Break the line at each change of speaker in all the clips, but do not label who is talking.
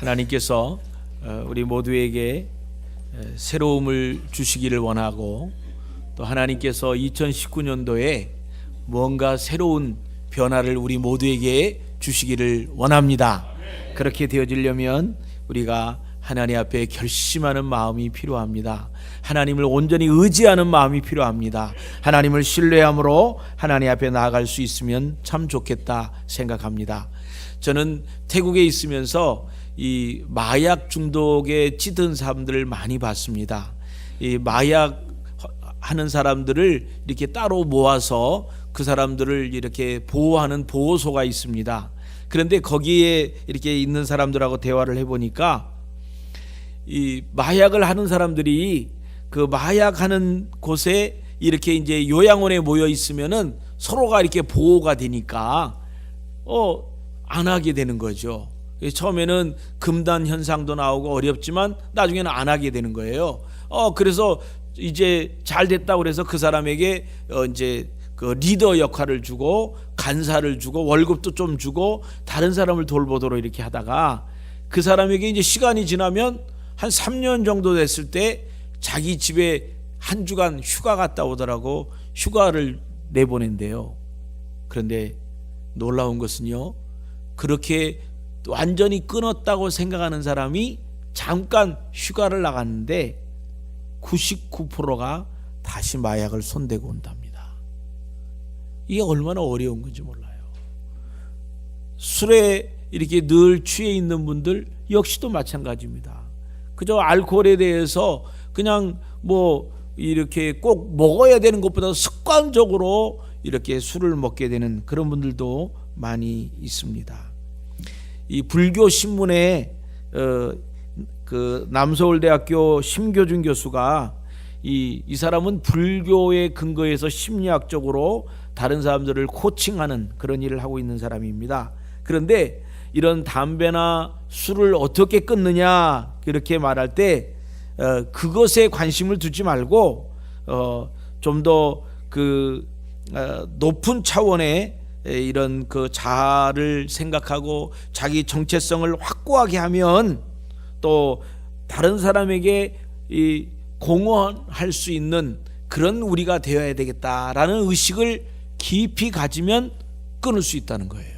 하나님께서 우리 모두에게 새로움을 주시기를 원하고, 또 하나님께서 2019년도에 뭔가 새로운 변화를 우리 모두에게 주시기를 원합니다. 그렇게 되어지려면 우리가 하나님 앞에 결심하는 마음이 필요합니다. 하나님을 온전히 의지하는 마음이 필요합니다. 하나님을 신뢰함으로 하나님 앞에 나아갈 수 있으면 참 좋겠다 생각합니다. 저는 태국에 있으면서 이 마약 중독에 찌든 사람들을 많이 봤습니다. 이 마약 하는 사람들을 이렇게 따로 모아서 그 사람들을 이렇게 보호하는 보호소가 있습니다. 그런데 거기에 이렇게 있는 사람들하고 대화를 해보니까 이 마약을 하는 사람들이 그 마약하는 곳에 이렇게 이제 요양원에 모여 있으면은 서로가 이렇게 보호가 되니까 안 하게 되는 거죠. 처음에는 금단 현상도 나오고 어렵지만 나중에는 안 하게 되는 거예요. 그래서 이제 잘 됐다고 그래서 그 사람에게 이제 그 리더 역할을 주고 간사를 주고 월급도 좀 주고 다른 사람을 돌보도록 이렇게 하다가 그 사람에게 이제 시간이 지나면 한 3년 정도 됐을 때 자기 집에 한 주간 휴가 갔다 오더라고. 휴가를 내보낸대요. 그런데 놀라운 것은요, 그렇게 완전히 끊었다고 생각하는 사람이 잠깐 휴가를 나갔는데 99%가 다시 마약을 손대고 온답니다. 이게 얼마나 어려운 건지 몰라요. 술에 이렇게 늘 취해 있는 분들 역시도 마찬가지입니다. 그저 알코올에 대해서 그냥 뭐 이렇게 꼭 먹어야 되는 것보다 습관적으로 이렇게 술을 먹게 되는 그런 분들도 많이 있습니다. 이 불교 신문에 그 남서울대학교 심교준 교수가 이 사람은 불교의 근거에서 심리학적으로 다른 사람들을 코칭하는 그런 일을 하고 있는 사람입니다. 그런데 이런 담배나 술을 어떻게 끊느냐 이렇게 말할 때 그것에 관심을 두지 말고 좀 더 그 높은 차원의 이런 그 자아를 생각하고 자기 정체성을 확고하게 하면 또 다른 사람에게 이 공헌할 수 있는 그런 우리가 되어야 되겠다라는 의식을 깊이 가지면 끊을 수 있다는 거예요.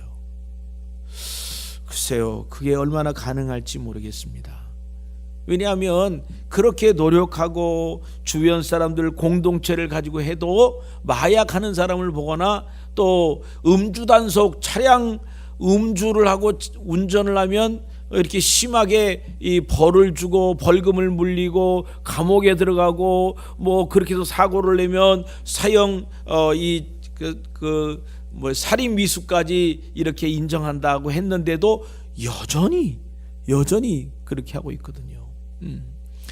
글쎄요, 그게 얼마나 가능할지 모르겠습니다. 왜냐하면 그렇게 노력하고 주변 사람들 공동체를 가지고 해도 마약하는 사람을 보거나 또 음주 단속 차량 음주를 하고 운전을 하면 이렇게 심하게 이 벌을 주고 벌금을 물리고 감옥에 들어가고 뭐 그렇게 해서 사고를 내면 사형 뭐 살인 미수까지 이렇게 인정한다고 했는데도 여전히 그렇게 하고 있거든요.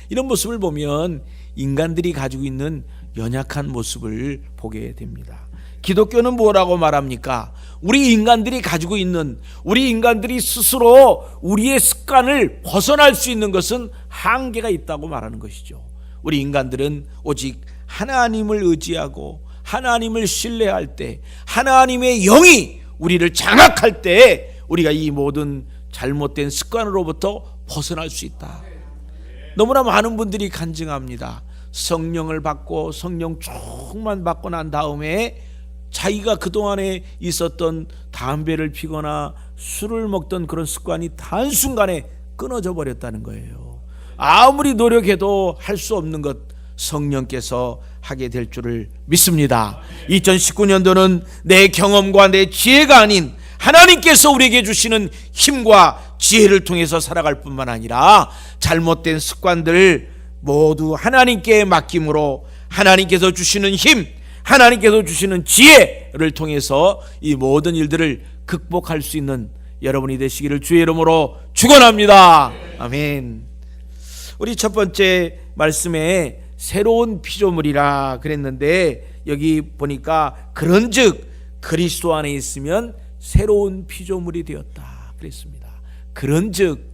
이런 모습을 보면 인간들이 가지고 있는 연약한 모습을 보게 됩니다. 기독교는 뭐라고 말합니까? 우리 인간들이 가지고 있는, 우리 인간들이 스스로 우리의 습관을 벗어날 수 있는 것은 한계가 있다고 말하는 것이죠. 우리 인간들은 오직 하나님을 의지하고 하나님을 신뢰할 때, 하나님의 영이 우리를 장악할 때 우리가 이 모든 잘못된 습관으로부터 벗어날 수 있다. 너무나 많은 분들이 간증합니다. 성령을 받고 성령 충만 받고 난 다음에 자기가 그동안에 있었던 담배를 피거나 술을 먹던 그런 습관이 단순간에 끊어져 버렸다는 거예요. 아무리 노력해도 할 수 없는 것 성령께서 하게 될 줄을 믿습니다. 2019년도는 내 경험과 내 지혜가 아닌 하나님께서 우리에게 주시는 힘과 지혜를 통해서 살아갈 뿐만 아니라 잘못된 습관들 모두 하나님께 맡김으로 하나님께서 주시는 힘, 하나님께서 주시는 지혜를 통해서 이 모든 일들을 극복할 수 있는 여러분이 되시기를 주의 이름으로 축원합니다. 아멘. 우리 첫 번째 말씀에 새로운 피조물이라 그랬는데 여기 보니까 그런즉 그리스도 안에 있으면 새로운 피조물이 되었다 그랬습니다. 그런즉,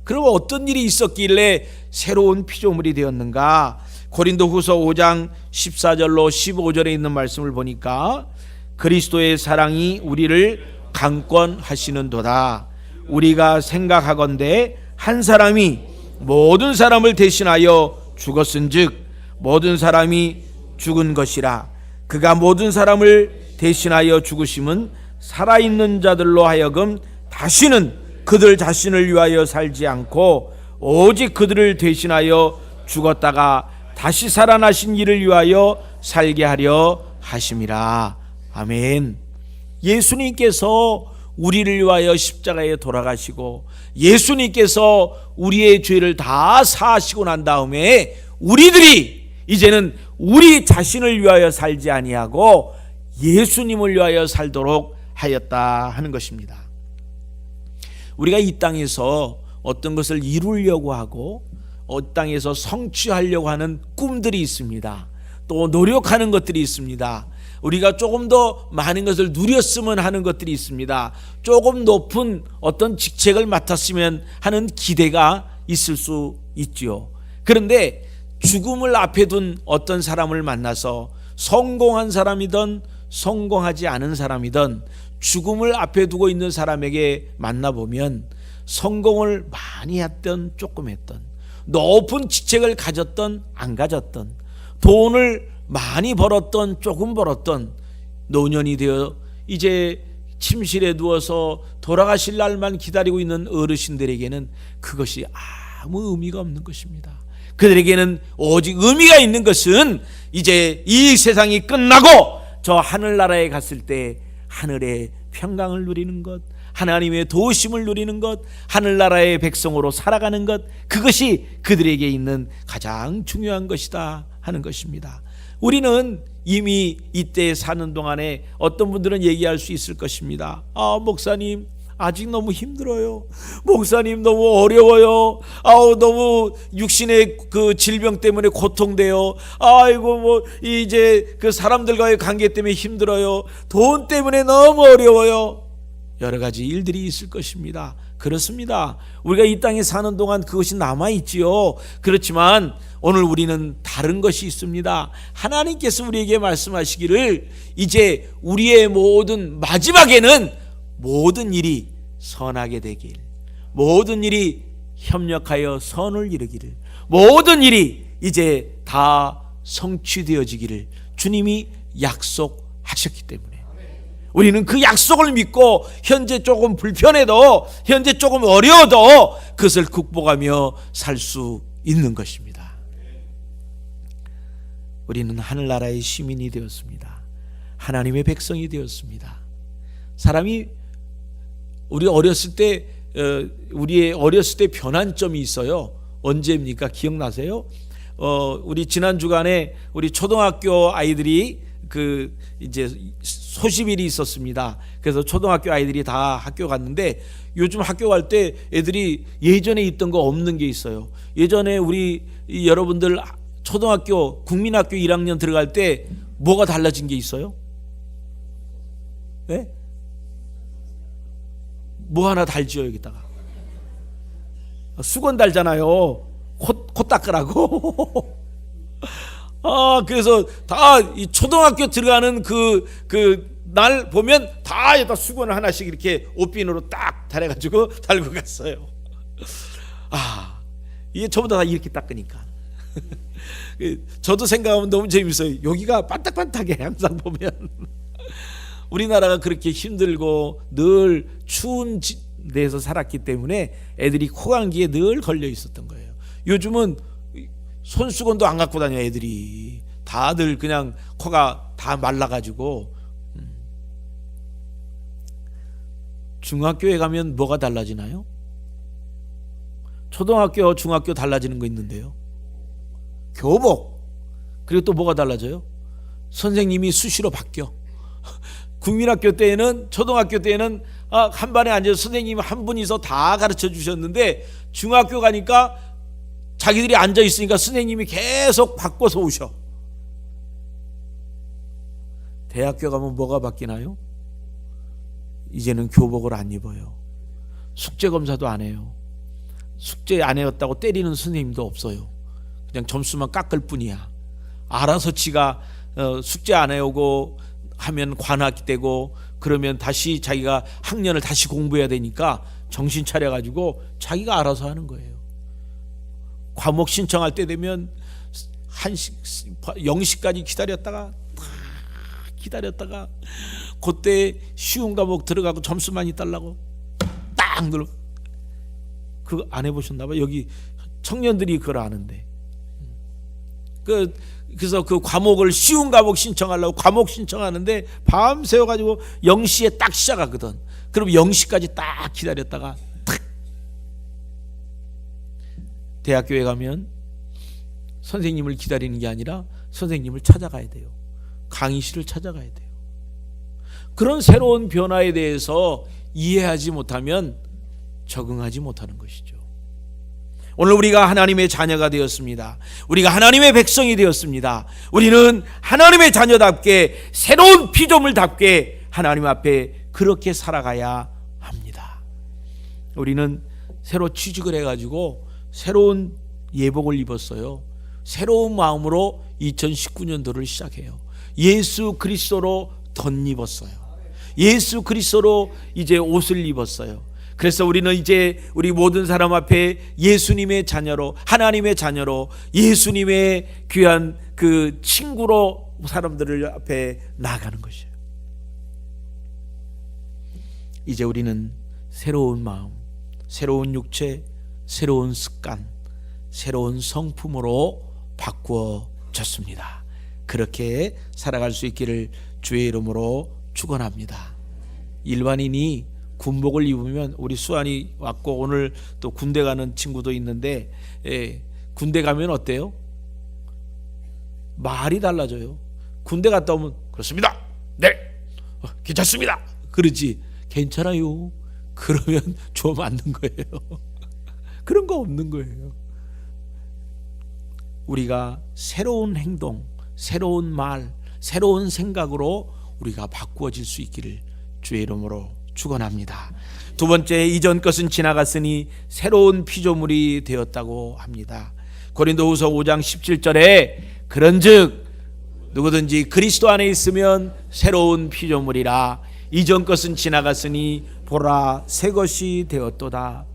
그럼 어떤 일이 있었길래 새로운 피조물이 되었는가? 고린도후서 5장 14절로 15절에 있는 말씀을 보니까 그리스도의 사랑이 우리를 강권하시는도다. 우리가 생각하건대 한 사람이 모든 사람을 대신하여 죽었은즉 모든 사람이 죽은 것이라. 그가 모든 사람을 대신하여 죽으심은 살아있는 자들로 하여금 다시는 그들 자신을 위하여 살지 않고 오직 그들을 대신하여 죽었다가 다시 살아나신 이를 위하여 살게 하려 하심이라. 아멘. 예수님께서 우리를 위하여 십자가에 돌아가시고 예수님께서 우리의 죄를 다 사하시고 난 다음에 우리들이 이제는 우리 자신을 위하여 살지 아니하고 예수님을 위하여 살도록 하였다 하는 것입니다. 우리가 이 땅에서 어떤 것을 이루려고 하고 이 땅에서 성취하려고 하는 꿈들이 있습니다. 또 노력하는 것들이 있습니다. 우리가 조금 더 많은 것을 누렸으면 하는 것들이 있습니다. 조금 높은 어떤 직책을 맡았으면 하는 기대가 있을 수 있지요. 그런데 죽음을 앞에 둔 어떤 사람을 만나서 성공한 사람이든 성공하지 않은 사람이든 죽음을 앞에 두고 있는 사람에게 만나보면 성공을 많이 했던 조금 했던, 높은 직책을 가졌던 안 가졌던, 돈을 많이 벌었던 조금 벌었던, 노년이 되어 이제 침실에 누워서 돌아가실 날만 기다리고 있는 어르신들에게는 그것이 아무 의미가 없는 것입니다. 그들에게는 오직 의미가 있는 것은 이제 이 세상이 끝나고 저 하늘나라에 갔을 때 하늘의 평강을 누리는 것, 하나님의 도우심을 누리는 것, 하늘나라의 백성으로 살아가는 것, 그것이 그들에게 있는 가장 중요한 것이다 하는 것입니다. 우리는 이미 이때 사는 동안에 어떤 분들은 얘기할 수 있을 것입니다. 목사님 아직 너무 힘들어요. 목사님 너무 어려워요. 너무 육신의 그 질병 때문에 고통돼요. 아이고 이제 그 사람들과의 관계 때문에 힘들어요. 돈 때문에 너무 어려워요. 여러 가지 일들이 있을 것입니다. 그렇습니다. 우리가 이 땅에 사는 동안 그것이 남아있지요. 그렇지만 오늘 우리는 다른 것이 있습니다. 하나님께서 우리에게 말씀하시기를 이제 우리의 모든 마지막에는 모든 일이 선하게 되길, 모든 일이 협력하여 선을 이루기를, 모든 일이 이제 다 성취되어지기를 주님이 약속하셨기 때문에 우리는 그 약속을 믿고 현재 조금 불편해도, 현재 조금 어려워도 그것을 극복하며 살 수 있는 것입니다. 우리는 하늘나라의 시민이 되었습니다. 하나님의 백성이 되었습니다. 사람이 우리의 어렸을 때 변환점이 있어요. 언제입니까? 기억나세요? 우리 지난 주간에 우리 초등학교 아이들이 이제 소집일이 있었습니다. 그래서 초등학교 아이들이 다 학교 갔는데 요즘 학교 갈 때 애들이 예전에 있던 거 없는 게 있어요. 예전에 우리 여러분들 초등학교 국민학교 1학년 들어갈 때 뭐가 달라진 게 있어요? 네? 뭐 하나 달지요 여기다가. 수건 달잖아요. 코 닦으라고. 그래서 다 이 초등학교 들어가는 그 날 보면 다 여기다 수건을 하나씩 이렇게 옷비누로 딱 달아가지고 달고 갔어요. 이게 전부 다 이렇게 닦으니까. 저도 생각하면 너무 재밌어요. 여기가 반딱반딱해 항상 보면. 우리나라가 그렇게 힘들고 늘 추운 데서 살았기 때문에 애들이 코감기에 늘 걸려 있었던 거예요. 요즘은 손수건도 안 갖고 다녀. 애들이 다들 그냥 코가 다 말라가지고. 중학교에 가면 뭐가 달라지나요? 초등학교, 중학교 달라지는 거 있는데요. 교복. 그리고 또 뭐가 달라져요? 선생님이 수시로 바뀌어. 국민학교 때에는, 초등학교 때에는 한 반에 앉아서 선생님이 한 분이서 다 가르쳐 주셨는데 중학교 가니까 자기들이 앉아 있으니까 선생님이 계속 바꿔서 오셔. 대학교 가면 뭐가 바뀌나요? 이제는 교복을 안 입어요. 숙제 검사도 안 해요. 숙제 안 해왔다고 때리는 선생님도 없어요. 그냥 점수만 깎을 뿐이야. 알아서 지가 숙제 안 해오고 하면 관학되고 그러면 다시 자기가 학년을 다시 공부해야 되니까 정신 차려가지고 자기가 알아서 하는 거예요. 과목 신청할 때 되면 0시까지 기다렸다가 그때 쉬운 과목 들어가고 점수 많이 달라고 딱 눌러. 그거 안 해보셨나 봐요. 여기 청년들이 그걸 아는데. 그래서 그 과목을 쉬운 과목 신청하려고 과목 신청하는데 밤새워가지고 0시에 딱 시작하거든. 그럼 0시까지 딱 기다렸다가 탁. 대학교에 가면 선생님을 기다리는 게 아니라 선생님을 찾아가야 돼요. 강의실을 찾아가야 돼요. 그런 새로운 변화에 대해서 이해하지 못하면 적응하지 못하는 것이죠. 오늘 우리가 하나님의 자녀가 되었습니다. 우리가 하나님의 백성이 되었습니다. 우리는 하나님의 자녀답게 새로운 피조물답게 하나님 앞에 그렇게 살아가야 합니다. 우리는 새로 취직을 해가지고 새로운 예복을 입었어요. 새로운 마음으로 2019년도를 시작해요. 예수 그리스도로 덧입었어요. 예수 그리스도로 이제 옷을 입었어요. 그래서 우리는 이제 우리 모든 사람 앞에 예수님의 자녀로, 하나님의 자녀로, 예수님의 귀한 그 친구로 사람들을 앞에 나아가는 것이에요. 이제 우리는 새로운 마음, 새로운 육체, 새로운 습관, 새로운 성품으로 바꾸어졌습니다. 그렇게 살아갈 수 있기를 주의 이름으로 축원합니다. 일반인이 군복을 입으면, 우리 수환이 왔고 오늘 또 군대 가는 친구도 있는데, 군대 가면 어때요? 말이 달라져요. 군대 갔다 오면 그렇습니다, 네, 괜찮습니다, 그러지. 괜찮아요 그러면 좀 맞는 거예요. 그런 거 없는 거예요. 우리가 새로운 행동, 새로운 말, 새로운 생각으로 우리가 바꾸어질 수 있기를 주의 이름으로 축원합니다. 두 번째, 이전 것은 지나갔으니 새로운 피조물이 되었다고 합니다. 고린도후서 5장 17절에 그런즉 누구든지 그리스도 안에 있으면 새로운 피조물이라, 이전 것은 지나갔으니 보라 새 것이 되었도다.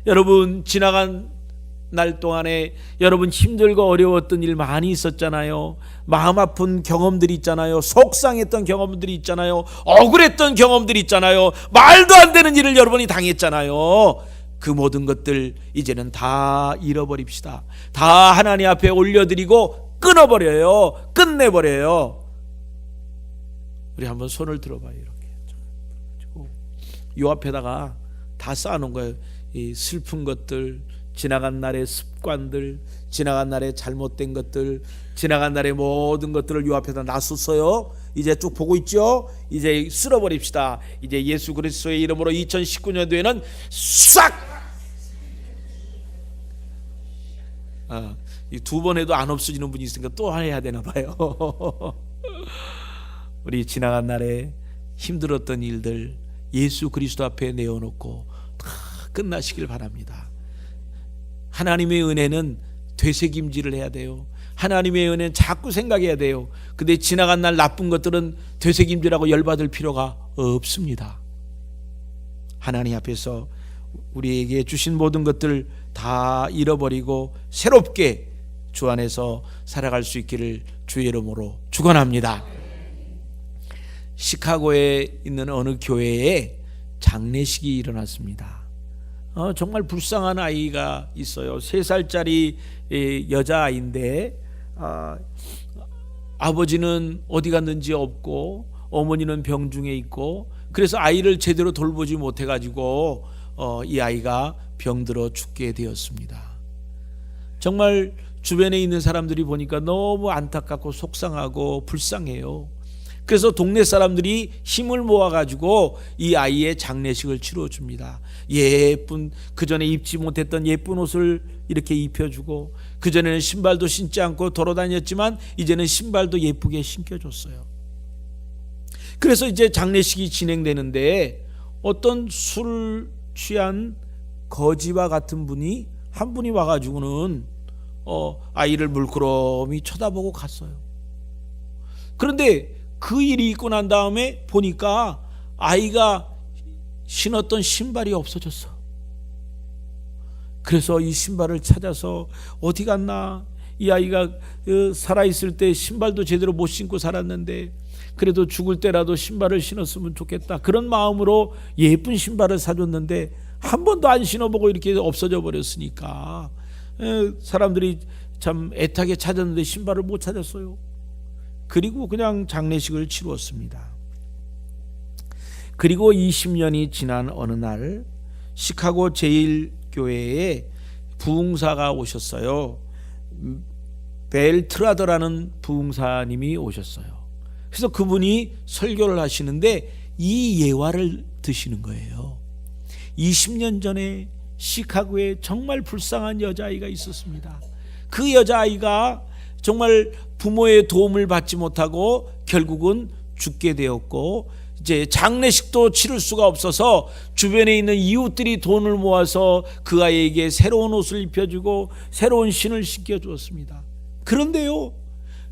여러분, 지나간 날 동안에 여러분 힘들고 어려웠던 일 많이 있었잖아요. 마음 아픈 경험들이 있잖아요. 속상했던 경험들이 있잖아요. 억울했던 경험들이 있잖아요. 말도 안 되는 일을 여러분이 당했잖아요. 그 모든 것들 이제는 다 잃어버립시다. 다 하나님 앞에 올려드리고 끊어버려요. 끝내버려요. 우리 한번 손을 들어봐요. 이렇게 요 앞에다가 다 쌓아놓은 거예요. 이 슬픈 것들, 지나간 날의 습관들, 지나간 날의 잘못된 것들, 지나간 날의 모든 것들을 요 앞에다 놔뒀어요. 이제 쭉 보고 있죠. 이제 쓸어버립시다. 이제 예수 그리스도의 이름으로 2019년도에는 싹! 이 두 번 해도 안 없어지는 분이 있으니까 또 해야 되나 봐요. 우리 지나간 날에 힘들었던 일들 예수 그리스도 앞에 내어놓고 다 끝나시길 바랍니다. 하나님의 은혜는 되새김질을 해야 돼요. 하나님의 은혜는 자꾸 생각해야 돼요. 근데 지나간 날 나쁜 것들은 되새김질하고 열받을 필요가 없습니다. 하나님 앞에서 우리에게 주신 모든 것들 다 잃어버리고 새롭게 주 안에서 살아갈 수 있기를 주의 이름으로 축원합니다. 시카고에 있는 어느 교회에 장례식이 일어났습니다. 정말 불쌍한 아이가 있어요. 3살짜리 여자아이인데 아버지는 어디 갔는지 없고 어머니는 병중에 있고, 그래서 아이를 제대로 돌보지 못해가지고 이 아이가 병들어 죽게 되었습니다. 정말 주변에 있는 사람들이 보니까 너무 안타깝고 속상하고 불쌍해요. 그래서 동네 사람들이 힘을 모아가지고 이 아이의 장례식을 치러줍니다. 예쁜, 그전에 입지 못했던 예쁜 옷을 이렇게 입혀주고, 그전에는 신발도 신지 않고 돌아다녔지만 이제는 신발도 예쁘게 신겨줬어요. 그래서 이제 장례식이 진행되는데 어떤 술 취한 거지와 같은 분이 한 분이 와가지고는 아이를 물끄러미 쳐다보고 갔어요. 그런데 그 일이 있고 난 다음에 보니까 아이가 신었던 신발이 없어졌어. 그래서 이 신발을 찾아서 어디 갔나, 이 아이가 살아있을 때 신발도 제대로 못 신고 살았는데 그래도 죽을 때라도 신발을 신었으면 좋겠다, 그런 마음으로 예쁜 신발을 사줬는데 한 번도 안 신어보고 이렇게 없어져 버렸으니까 사람들이 참 애타게 찾았는데 신발을 못 찾았어요. 그리고 그냥 장례식을 치루었습니다. 그리고 20년이 지난 어느 날 시카고 제1교회에 부흥사가 오셨어요. 벨트라더라는 부흥사님이 오셨어요. 그래서 그분이 설교를 하시는데 이 예화를 드시는 거예요. 20년 전에 시카고에 정말 불쌍한 여자아이가 있었습니다. 그 여자아이가 정말 부모의 도움을 받지 못하고 결국은 죽게 되었고, 이제 장례식도 치를 수가 없어서 주변에 있는 이웃들이 돈을 모아서 그 아이에게 새로운 옷을 입혀주고 새로운 신을 신겨주었습니다. 그런데요,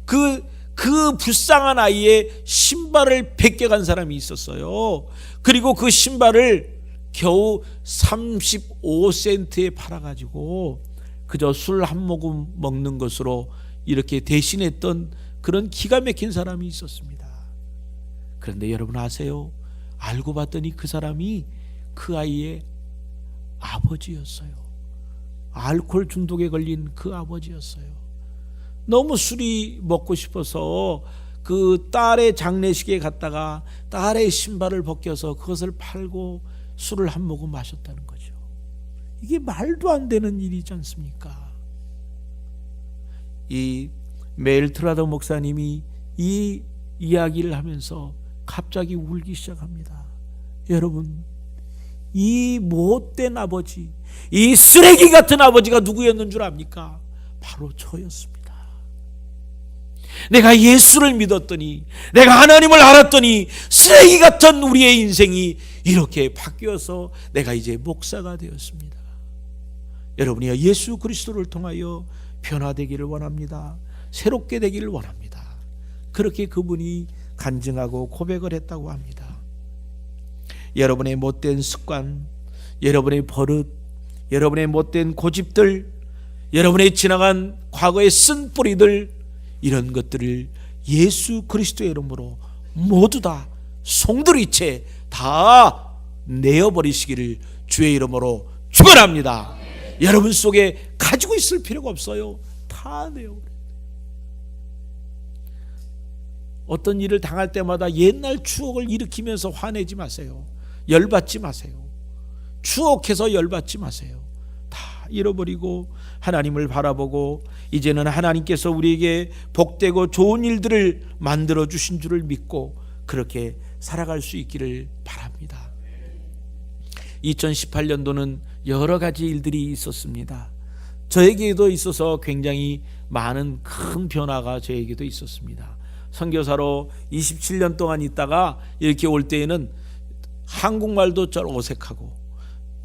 그 불쌍한 아이의 신발을 베껴간 사람이 있었어요. 그리고 그 신발을 겨우 35센트에 팔아가지고 그저 술 한 모금 먹는 것으로 이렇게 대신했던 그런 기가 막힌 사람이 있었습니다. 그런데 여러분 아세요? 알고 봤더니 그 사람이 그 아이의 아버지였어요. 알코올 중독에 걸린 그 아버지였어요. 너무 술이 먹고 싶어서 그 딸의 장례식에 갔다가 딸의 신발을 벗겨서 그것을 팔고 술을 한 모금 마셨다는 거죠. 이게 말도 안 되는 일이지 않습니까? 이 멜트라더 목사님이 이 이야기를 하면서 갑자기 울기 시작합니다. 여러분, 이 못된 아버지, 이 쓰레기 같은 아버지가 누구였는 줄 압니까? 바로 저였습니다. 내가 예수를 믿었더니, 내가 하나님을 알았더니 쓰레기 같은 우리의 인생이 이렇게 바뀌어서 내가 이제 목사가 되었습니다. 여러분이 예수 그리스도를 통하여 변화되기를 원합니다. 새롭게 되기를 원합니다. 그렇게 그분이 간증하고 고백을 했다고 합니다. 여러분의 못된 습관, 여러분의 버릇, 여러분의 못된 고집들, 여러분의 지나간 과거의 쓴 뿌리들, 이런 것들을 예수 그리스도의 이름으로 모두 다 송두리째 다 내어버리시기를 주의 이름으로 축원합니다. 여러분 속에 가지고 있을 필요가 없어요. 다 내어버려요. 어떤 일을 당할 때마다 옛날 추억을 일으키면서 화내지 마세요. 열받지 마세요. 추억해서 열받지 마세요. 다 잃어버리고 하나님을 바라보고 이제는 하나님께서 우리에게 복되고 좋은 일들을 만들어 주신 줄을 믿고 그렇게 살아갈 수 있기를 바랍니다. 2018년도는 여러 가지 일들이 있었습니다. 저에게도 있어서 굉장히 많은 큰 변화가 저에게도 있었습니다. 선교사로 27년 동안 있다가 이렇게 올 때에는 한국말도 좀 어색하고,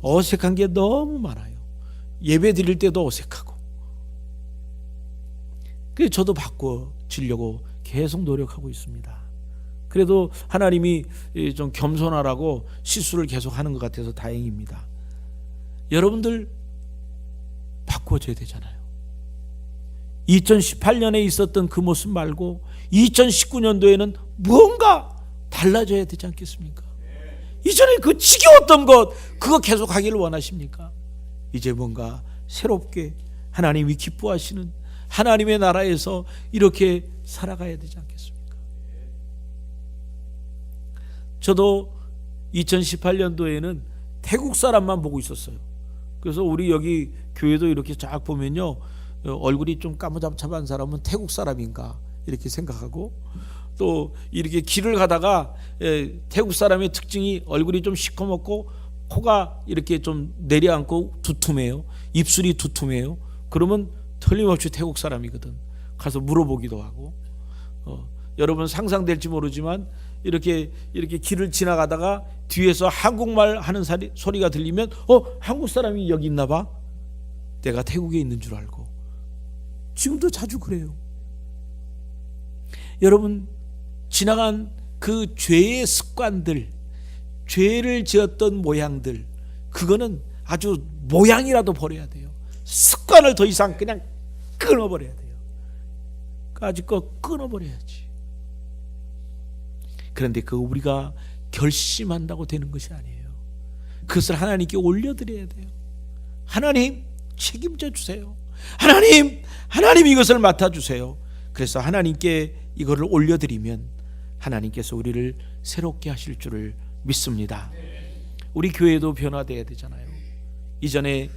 어색한 게 너무 많아요. 예배 드릴 때도 어색하고. 그래서 저도 바꿔지려고 계속 노력하고 있습니다. 그래도 하나님이 좀 겸손하라고 시술을 계속 하는 것 같아서 다행입니다. 여러분들 바꿔줘야 되잖아요. 2018년에 있었던 그 모습 말고 2019년도에는 뭔가 달라져야 되지 않겠습니까? 이전에 그 지겨웠던 것, 그거 계속 하기를 원하십니까? 이제 뭔가 새롭게 하나님이 기뻐하시는 하나님의 나라에서 이렇게 살아가야 되지 않겠습니까? 저도 2018년도에는 태국 사람만 보고 있었어요. 그래서 우리 여기 교회도 이렇게 쫙 보면요, 얼굴이 좀 까무잡잡한 사람은 태국 사람인가 이렇게 생각하고, 또 이렇게 길을 가다가 태국 사람의 특징이 얼굴이 좀 시커멓고 코가 이렇게 좀 내려앉고 두툼해요. 입술이 두툼해요. 그러면 틀림없이 태국 사람이거든. 가서 물어보기도 하고. 여러분 상상될지 모르지만 이렇게 길을 지나가다가 뒤에서 한국말 하는 소리가 들리면 한국 사람이 여기 있나 봐. 내가 태국에 있는 줄 알고. 지금도 자주 그래요. 여러분, 지나간 그 죄의 습관들, 죄를 지었던 모양들, 그거는 아주 모양이라도 버려야 돼요. 습관을 더 이상 그냥 끊어버려야 돼요. 까짓 거 끊어버려야지. 그런데 그거 우리가 결심한다고 되는 것이 아니에요. 그것을 하나님께 올려드려야 돼요. 하나님 책임져 주세요. 하나님 이것을 맡아주세요. 그래서 하나님께 이거를 올려드리면 하나님께서 우리를 새롭게 하실 줄을 믿습니다. 우리 교회도 변화돼야 되잖아요. 이전에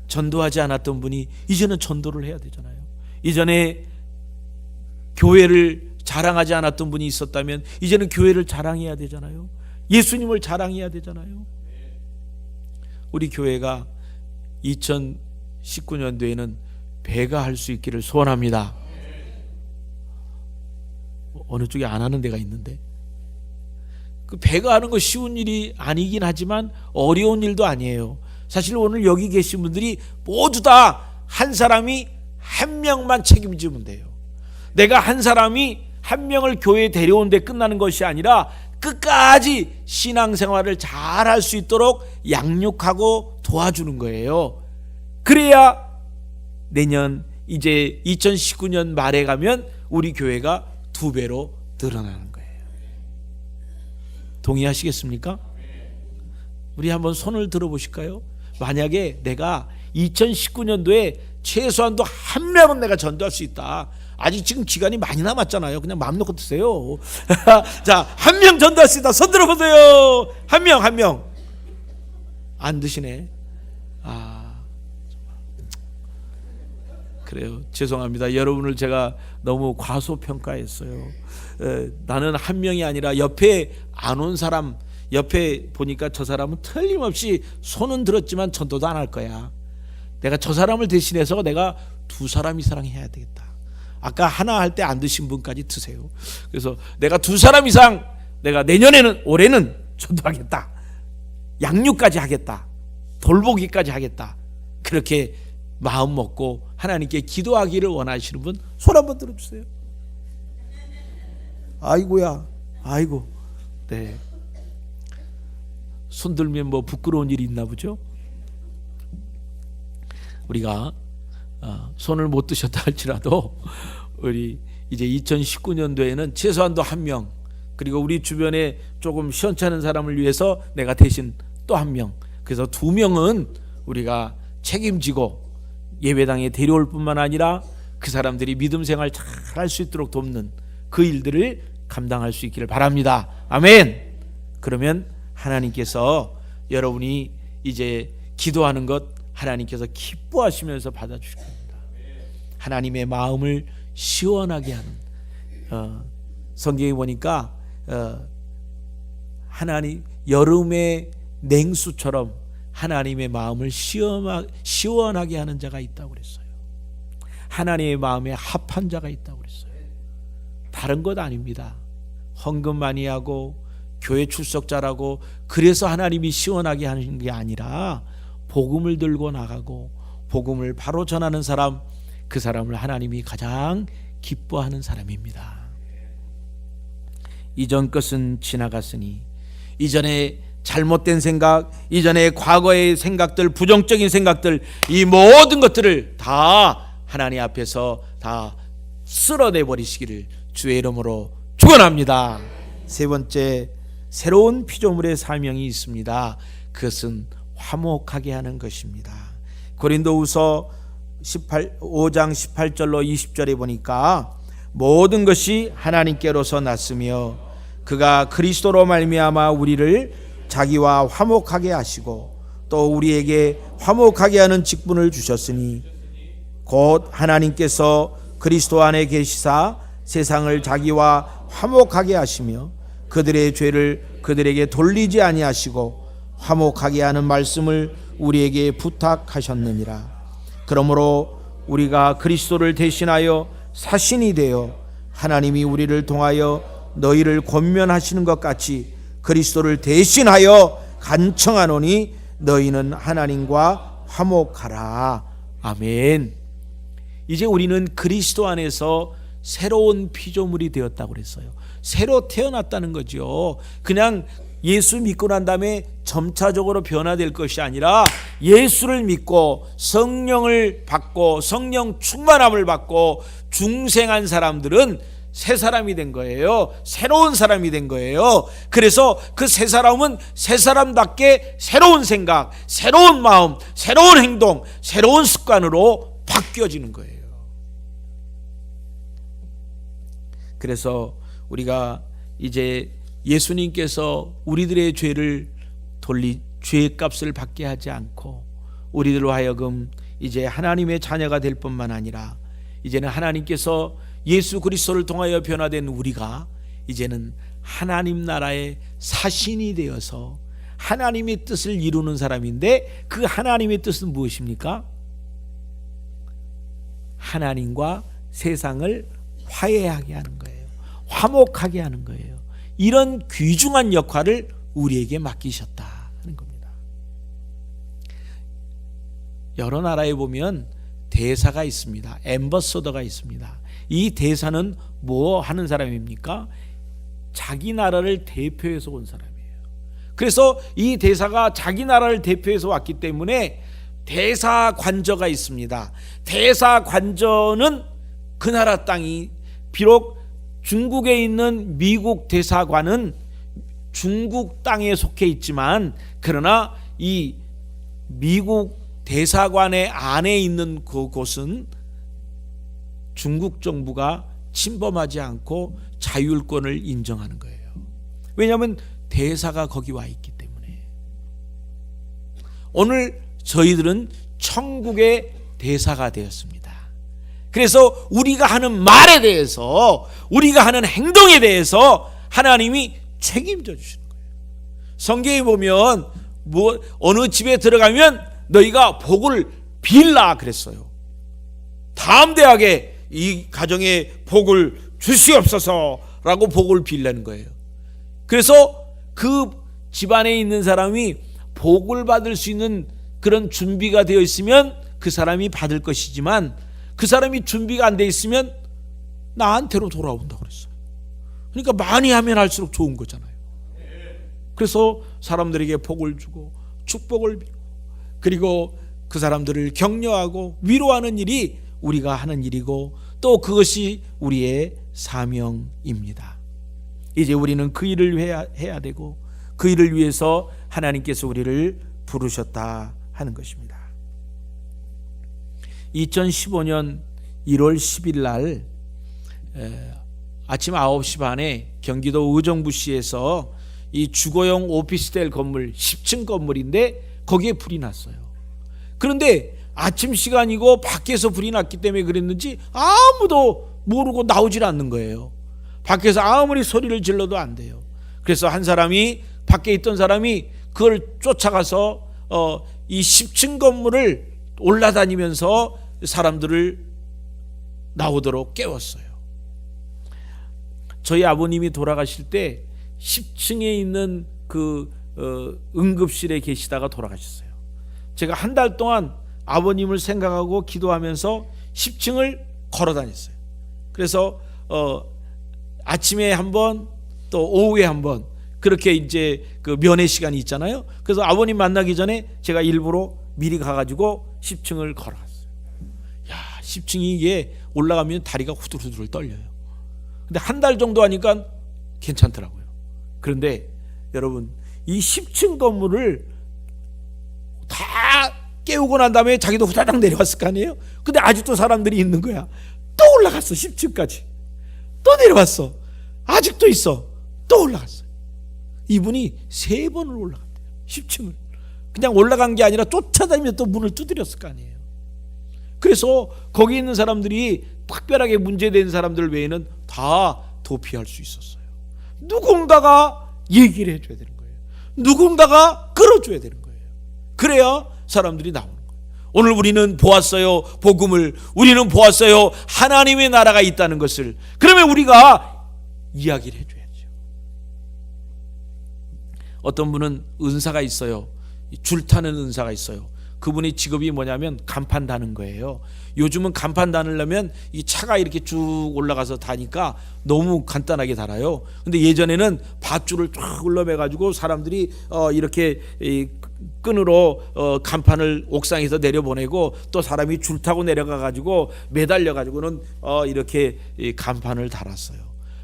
전도하지 않았던 분이 이제는 전도를 해야 되잖아요. 이전에 교회를 자랑하지 않았던 분이 있었다면 이제는 교회를 자랑해야 되잖아요. 예수님을 자랑해야 되잖아요. 우리 교회가 2019년도에는 배가 할 수 있기를 소원합니다. 어느 쪽에 안 하는 데가 있는데, 그 배가 하는 거 쉬운 일이 아니긴 하지만 어려운 일도 아니에요. 사실 오늘 여기 계신 분들이 모두 다 한 사람이 한 명만 책임지면 돼요. 내가 한 사람이 한 명을 교회에 데려온 데 끝나는 것이 아니라 끝까지 신앙생활을 잘 할 수 있도록 양육하고 도와주는 거예요. 그래야 내년 이제 2019년 말에 가면 우리 교회가 2배로 늘어나는 거예요. 동의하시겠습니까? 우리 한번 손을 들어보실까요? 만약에 내가 2019년도에 최소한도 한 명은 내가 전도할 수 있다. 아직 지금 기간이 많이 남았잖아요. 그냥 마음 놓고 드세요. 자, 한 명 전도할 수 있다. 손 들어보세요. 한 명. 안 드시네. 그래요. 죄송합니다. 여러분을 제가 너무 과소평가했어요. 나는 한 명이 아니라 옆에 안 온 사람, 옆에 보니까 저 사람은 틀림없이 손은 들었지만 전도도 안 할 거야. 내가 저 사람을 대신해서 내가 2사람 이상 해야 되겠다. 아까 하나 할 때 안 드신 분까지 드세요. 그래서 내가 2사람 이상, 내가 내년에는, 올해는 전도하겠다. 양육까지 하겠다. 돌보기까지 하겠다. 그렇게 마음 먹고 하나님께 기도하기를 원하시는 분 손 한번 들어주세요. 아이고야, 아이고. 네. 손 들면 뭐 부끄러운 일이 있나 보죠? 우리가 손을 못 드셨다 할지라도 우리 이제 2019년도에는 최소한도 한 명, 그리고 우리 주변에 조금 시원찮은 사람을 위해서 내가 대신 또 한 명, 그래서 2명은 우리가 책임지고 예배당에 데려올 뿐만 아니라 그 사람들이 믿음 생활 잘 할 수 있도록 돕는 그 일들을 감당할 수 있기를 바랍니다. 아멘. 그러면 하나님께서 여러분이 이제 기도하는 것 하나님께서 기뻐하시면서 받아주실 겁니다. 하나님의 마음을 시원하게 하는, 성경에 보니까 하나님 여름의 냉수처럼 하나님의 마음을 시원하게 하는 자가 있다고 그랬어요. 하나님의 마음에 합한 자가 있다고 그랬어요. 다른 것 아닙니다. 헌금 많이 하고 교회 출석 잘하고 그래서 하나님이 시원하게 하는 게 아니라 복음을 들고 나가고 복음을 바로 전하는 사람, 그 사람을 하나님이 가장 기뻐하는 사람입니다. 이전 것은 지나갔으니, 이전에 잘못된 생각, 이전에 과거의 생각들, 부정적인 생각들, 이 모든 것들을 다 하나님 앞에서 다 쓸어내 버리시기를 주의 이름으로 축원합니다. 세 번째, 새로운 피조물의 사명이 있습니다. 그것은 화목하게 하는 것입니다. 고린도후서 5장 18절로 20절에 보니까 모든 것이 하나님께로서 났으며 그가 그리스도로 말미암아 우리를 자기와 화목하게 하시고 또 우리에게 화목하게 하는 직분을 주셨으니 곧 하나님께서 그리스도 안에 계시사 세상을 자기와 화목하게 하시며 그들의 죄를 그들에게 돌리지 아니하시고 화목하게 하는 말씀을 우리에게 부탁하셨느니라. 그러므로 우리가 그리스도를 대신하여 사신이 되어 하나님이 우리를 통하여 너희를 권면하시는 것 같이 그리스도를 대신하여 간청하노니 너희는 하나님과 화목하라. 아멘. 이제 우리는 그리스도 안에서 새로운 피조물이 되었다고 그랬어요. 새로 태어났다는 거죠. 그냥 예수 믿고 난 다음에 점차적으로 변화될 것이 아니라 예수를 믿고 성령을 받고 성령 충만함을 받고 중생한 사람들은 새 사람이 된 거예요. 새로운 사람이 된 거예요. 그래서 그 새 사람은 새 사람답게 새로운 생각, 새로운 마음, 새로운 행동, 새로운 습관으로 바뀌어지는 거예요. 그래서 우리가 이제 예수님께서 우리들의 죄의 값을 받게 하지 않고 우리들로 하여금 이제 하나님의 자녀가 될 뿐만 아니라 이제는 하나님께서 예수 그리스도를 통하여 변화된 우리가 이제는 하나님 나라의 사신이 되어서 하나님의 뜻을 이루는 사람인데, 그 하나님의 뜻은 무엇입니까? 하나님과 세상을 화해하게 하는 거예요. 화목하게 하는 거예요. 이런 귀중한 역할을 우리에게 맡기셨다는 겁니다. 여러 나라에 보면 대사가 있습니다. 앰버서더가 있습니다. 이 대사는 뭐 하는 사람입니까? 자기 나라를 대표해서 온 사람이에요. 그래서 이 대사가 자기 나라를 대표해서 왔기 때문에 대사관저가 있습니다. 대사관저는 그 나라 땅이, 비록 중국에 있는 미국 대사관은 중국 땅에 속해 있지만, 그러나 이 미국 대사관의 안에 있는 그곳은 중국 정부가 침범하지 않고 자율권을 인정하는 거예요. 왜냐하면 대사가 거기 와 있기 때문에. 오늘 저희들은 천국의 대사가 되었습니다. 그래서 우리가 하는 말에 대해서, 우리가 하는 행동에 대해서 하나님이 책임져 주시는 거예요. 성경에 보면 어느 집에 들어가면 너희가 복을 빌라 그랬어요. 담대하게 이 가정에 복을 주시옵소서라고 복을 빌라는 거예요. 그래서 그 집안에 있는 사람이 복을 받을 수 있는 그런 준비가 되어 있으면 그 사람이 받을 것이지만, 그 사람이 준비가 안 돼 있으면 나한테로 돌아온다고 그랬어요. 그러니까 많이 하면 할수록 좋은 거잖아요. 그래서 사람들에게 복을 주고 축복을 빌고, 그리고 그 사람들을 격려하고 위로하는 일이 우리가 하는 일이고, 또 그것이 우리의 사명입니다. 이제 우리는 그 일을 해야 되고, 그 일을 위해서 하나님께서 우리를 부르셨다 하는 것입니다. 2015년 1월 10일 날 아침 9시 반에 경기도 의정부시에서 이 주거용 오피스텔 건물 10층 건물인데 거기에 불이 났어요. 그런데 아침 시간이고 밖에서 불이 났기 때문에 그랬는지 아무도 모르고 나오질 않는 거예요. 밖에서 아무리 소리를 질러도 안 돼요. 그래서 한 사람이, 밖에 있던 사람이 그걸 쫓아가서 이 10층 건물을 올라다니면서 사람들을 나오도록 깨웠어요. 저희 아버님이 돌아가실 때 10층에 있는 그 응급실에 계시다가 돌아가셨어요. 제가 한 달 동안 아버님을 생각하고 기도하면서 10층을 걸어 다녔어요. 그래서 아침에 한 번, 또 오후에 한 번, 그렇게 이제 그 면회 시간이 있잖아요. 그래서 아버님 만나기 전에 제가 일부러 미리 가가지고 10층을 걸어갔어요. 야, 10층이 이게 올라가면 다리가 후들후들 떨려요. 근데 한 달 정도 하니까 괜찮더라고요. 그런데 여러분, 이 10층 건물을 다 깨우고 난 다음에 자기도 후다닥 내려왔을 거 아니에요. 근데 아직도 사람들이 있는 거야. 또 올라갔어. 10층까지 또 내려왔어. 아직도 있어. 또 올라갔어요. 이분이 3번을 올라갔대요. 10층을 그냥 올라간 게 아니라 쫓아다니면서 또 문을 두드렸을 거 아니에요. 그래서 거기 있는 사람들이 특별하게 문제된 사람들 외에는 다 도피할 수 있었어요. 누군가가 얘기를 해줘야 되는 거예요. 누군가가 끌어줘야 되는 거예요. 그래야 사람들이 나오는 거예요. 오늘 우리는 보았어요. 복음을 우리는 보았어요. 하나님의 나라가 있다는 것을. 그러면 우리가 이야기를 해줘야죠. 어떤 분은 은사가 있어요. 줄 타는 은사가 있어요. 그분의 직업이 뭐냐면 간판 다는 거예요. 요즘은 간판 다느려면 이 차가 이렇게 쭉 올라가서 다니까 너무 간단하게 달아요. 근데 예전에는 밧줄을 쫙 올라매 가지고 사람들이 이렇게 끈으로 간판을 옥상에서 내려보내고 또 사람이 줄 타고 내려가 가지고 매달려 가지고는 이렇게 간판을 달았어요.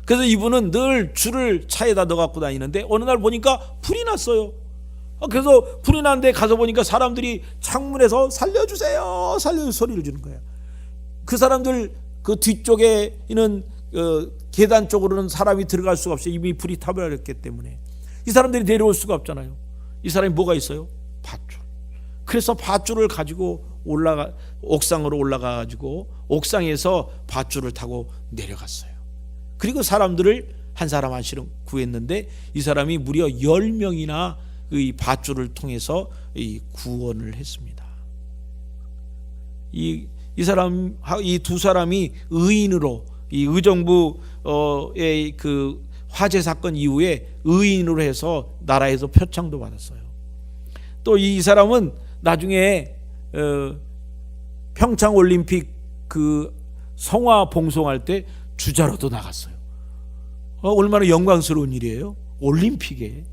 그래서 이분은 늘 줄을 차에다 넣어 갖고 다니는데 어느 날 보니까 불이 났어요. 그래서 불이 났는데 가서 보니까 사람들이 창문에서 살려주세요, 살려주세요 소리를 주는 거예요. 그 사람들 그 뒤쪽에 있는 계단 쪽으로는 사람이 들어갈 수가 없어요. 이미 불이 타버렸기 때문에. 이 사람들이 내려올 수가 없잖아요. 이 사람이 뭐가 있어요? 밧줄. 그래서 밧줄을 가지고 옥상으로 올라가 가지고 옥상에서 밧줄을 타고 내려갔어요. 그리고 사람들을 한 사람 한 사람 구했는데 이 사람이 무려 10명이나 이 밧줄을 통해서 이 구원을 했습니다. 이 두 사람이 의인으로 이 의정부의 그 화재 사건 이후에 의인으로 해서 나라에서 표창도 받았어요. 또 이 사람은 나중에 평창 올림픽 그 성화 봉송할 때 주자로도 나갔어요. 얼마나 영광스러운 일이에요. 올림픽에.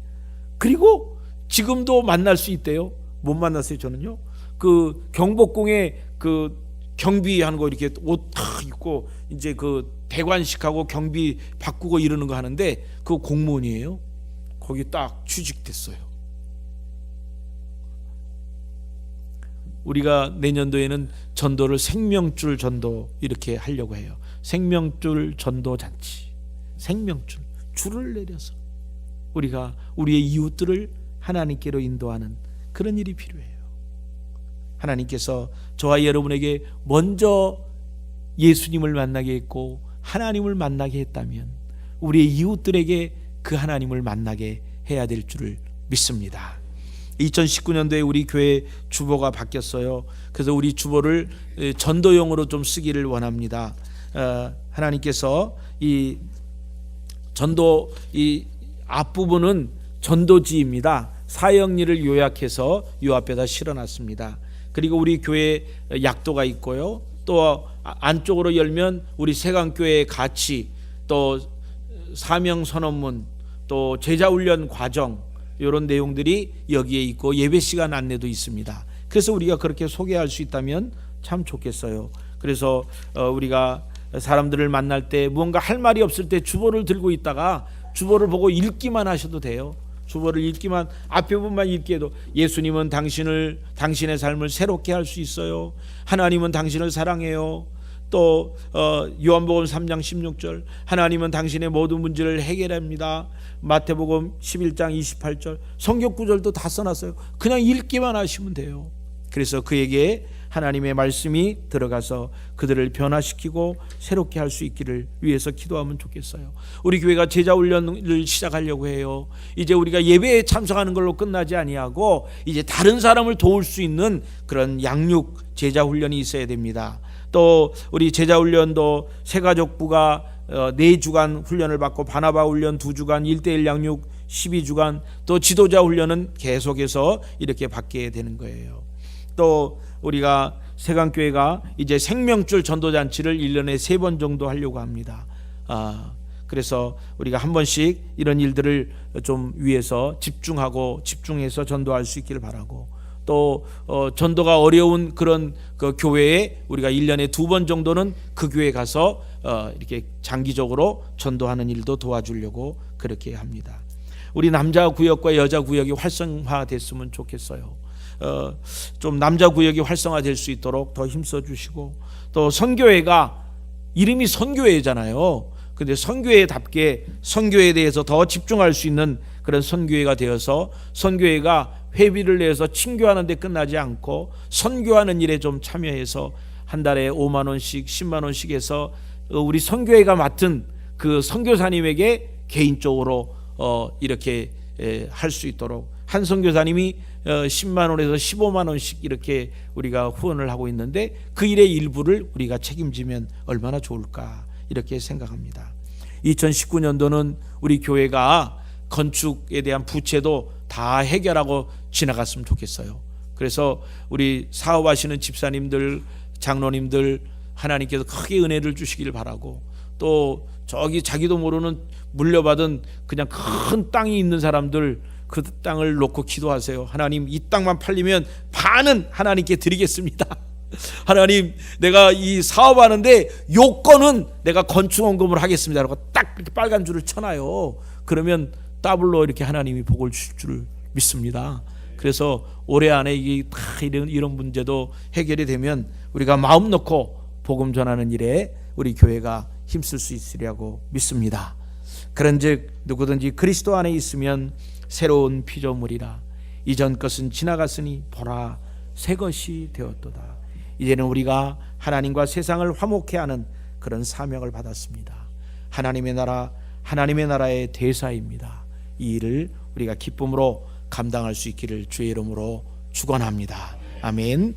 그리고 지금도 만날 수 있대요. 못 만났어요. 저는요. 그 경복궁에 그 경비하는 거 이렇게 옷 탁 입고 이제 그 대관식하고 경비 바꾸고 이러는 거 하는데 그 공무원이에요. 거기 딱 취직됐어요. 우리가 내년도에는 전도를 생명줄 전도 이렇게 하려고 해요. 생명줄 전도 잔치. 생명줄, 줄을 내려서 우리가 우리의 이웃들을 하나님께로 인도하는 그런 일이 필요해요. 하나님께서 저와 여러분에게 먼저 예수님을 만나게 했고 하나님을 만나게 했다면 우리의 이웃들에게 그 하나님을 만나게 해야 될 줄을 믿습니다. 2019년도에 우리 교회 주보가 바뀌었어요. 그래서 우리 주보를 전도용으로 좀 쓰기를 원합니다. 하나님께서 이 전도 이 앞부분은 전도지입니다. 사역일을 요약해서 요 앞에다 실어놨습니다. 그리고 우리 교회 약도가 있고요. 또 안쪽으로 열면 우리 세강교회의 가치, 또 사명선언문, 또 제자훈련 과정 이런 내용들이 여기에 있고 예배시간 안내도 있습니다. 그래서 우리가 그렇게 소개할 수 있다면 참 좋겠어요. 그래서 우리가 사람들을 만날 때 무언가 할 말이 없을 때 주보를 들고 있다가 주보를 보고 읽기만 하셔도 돼요. 주보를 읽기만, 앞에 부분만 읽기 해도 예수님은 당신의 삶을 새롭게 할 수 있어요. 하나님은 당신을 사랑해요. 또 요한복음 3장 16절 하나님은 당신의 모든 문제를 해결합니다. 마태복음 11장 28절 성경 구절도 다 써놨어요. 그냥 읽기만 하시면 돼요. 그래서 그에게 하나님의 말씀이 들어가서 그들을 변화시키고 새롭게 할 수 있기를 위해서 기도하면 좋겠어요. 우리 교회가 제자훈련을 시작하려고 해요. 이제 우리가 예배에 참석하는 걸로 끝나지 아니하고 이제 다른 사람을 도울 수 있는 그런 양육 제자훈련이 있어야 됩니다. 또 우리 제자훈련도 새가족부가 4주간 훈련을 받고 바나바 훈련 2주간 1:1 양육 12주간 또 지도자 훈련은 계속해서 이렇게 받게 되는 거예요. 또 우리가 세강교회가 이제 생명줄 전도잔치를 1년에 3번 정도 하려고 합니다. 그래서 우리가 한 번씩 이런 일들을 좀 위해서 집중해서 전도할 수 있기를 바라고, 또 전도가 어려운 그런 그 교회에 우리가 1년에 2번 정도는 그 교회에 가서 이렇게 장기적으로 전도하는 일도 도와주려고 그렇게 합니다. 우리 남자 구역과 여자 구역이 활성화됐으면 좋겠어요. 좀 남자 구역이 활성화될 수 있도록 더 힘써 주시고, 또 선교회가 이름이 선교회잖아요. 근데 선교회답게 선교회에 대해서 더 집중할 수 있는 그런 선교회가 되어서 선교회가 회비를 내서 친교하는 데 끝나지 않고 선교하는 일에 좀 참여해서 한 달에 5만 원씩 10만 원씩 해서 우리 선교회가 맡은 그 선교사님에게 개인적으로 이렇게 할 수 있도록, 한 선교사님이 10만 원에서 15만 원씩 이렇게 우리가 후원을 하고 있는데 그 일의 일부를 우리가 책임지면 얼마나 좋을까 이렇게 생각합니다. 2019년도는 우리 교회가 건축에 대한 부채도 다 해결하고 지나갔으면 좋겠어요. 그래서 우리 사업하시는 집사님들, 장로님들 하나님께서 크게 은혜를 주시기를 바라고, 또 저기 자기도 모르는 물려받은 그냥 큰 땅이 있는 사람들 그 땅을 놓고 기도하세요. 하나님, 이 땅만 팔리면 반은 하나님께 드리겠습니다. 하나님, 내가 이 사업하는데 요건은 내가 건축원금을 하겠습니다 라고 딱 이렇게 빨간 줄을 쳐놔요. 그러면 더블로 이렇게 하나님이 복을 주실 줄 믿습니다. 그래서 올해 안에 이게 다 이런 문제도 해결이 되면 우리가 마음 놓고 복음 전하는 일에 우리 교회가 힘쓸 수 있으리라고 믿습니다. 그런즉 누구든지 그리스도 안에 있으면 새로운 피조물이라. 이전 것은 지나갔으니 보라, 새 것이 되었도다. 이제는 우리가 하나님과 세상을 화목케 하는 그런 사명을 받았습니다. 하나님의 나라, 하나님의 나라의 대사입니다. 이 일을 우리가 기쁨으로 감당할 수 있기를 주의 이름으로 축원합니다. 아멘.